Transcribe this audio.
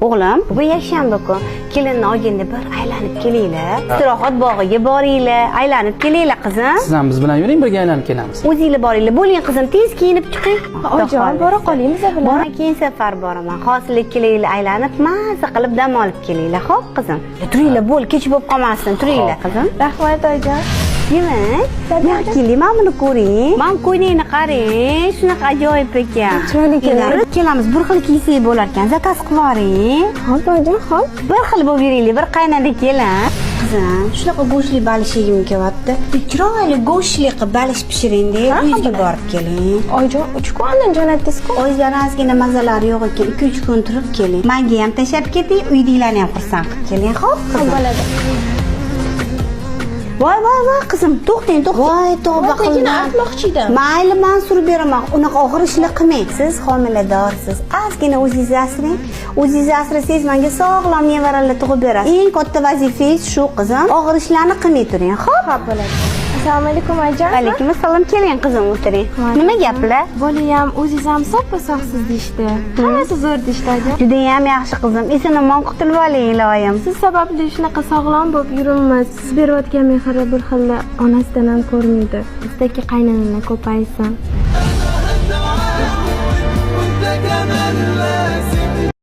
O'g'lim, bu yakshanba kun kelinni olganda bir aylanib kelinglar. Istirohat bog'iga boringlar, aylanib kelinglar qizim. Siz ham biz bilan yuring, birga aylanib kelamiz. O'zinglar boringlar. Bo'ling qizim, tez kiyinib chiqing. Oyijon, bora qoling biz bilan. Bora keyin safar boraman. Hosillik kelinglar, aylanib, maza qilib dam olib kelinglar. Xo'p qizim. Turinglar, bo'l, kech bo'lib qolmasdan turinglar qizim. Rahmat oyijon. Demak, keling, mana buni ko'ring. Mana ko'ylakni qarang, shunaqa ajoyib ekan. Chiroyli keladi. Kelamiz, bir xil kiysak bo'lar ekan. Zakaz qilib yuboring. Xo'p oyijon, xo'p. Bir xil bo'lib yuringlar, bir qaynada kelin. Qizim, shunaqa go'shtli balish yegim kelyapti. Chiroyli go'shtli qilib balish pishiring-da, uyingizga borib keling. Oyijon, 3 kun oldin jo'natdingiz-ku. O'zida ozgina mazalari yo'q ekan, 2-3 kun turib keling. Menga ham tashab keting, uydagilarni ham xursand qilib keling, xo'p? Bo'ladi. Voy qizim, to'xtang. Voy tavba qildim. Aytmoqchi edim. Mayli, men surib beraman. Unaqa og'ir ishni qilmang. Siz homiladorsiz. Ozgina o'zingizni asrang. O'zingizni asrasangiz menga sog'lom nevaralar tug'ib berasiz. Eng katta vazifangiz shu qizim. Og'ir ishlarni qilmay turing, xo'p? Xo'p, bo'ladi. Assalomu alaykum oyijon. Alaykum assalom. Keling qizim, o'tiring. Nima gaplar? Bola ham, o'zingiz ham soppa-sog'siz deyishdi. Hammasi zo'r deyishdi oyijon. Juda ham yaxshi qizim. Esimdan qutulib oling, iloyim. Siz sababli shunaqa sog'lom bo'lib yuribmiz. Siz berayotgan mehr bir xil onasidan ham ko'rmaydi. Bizdagi qaynanalar ko'paysin.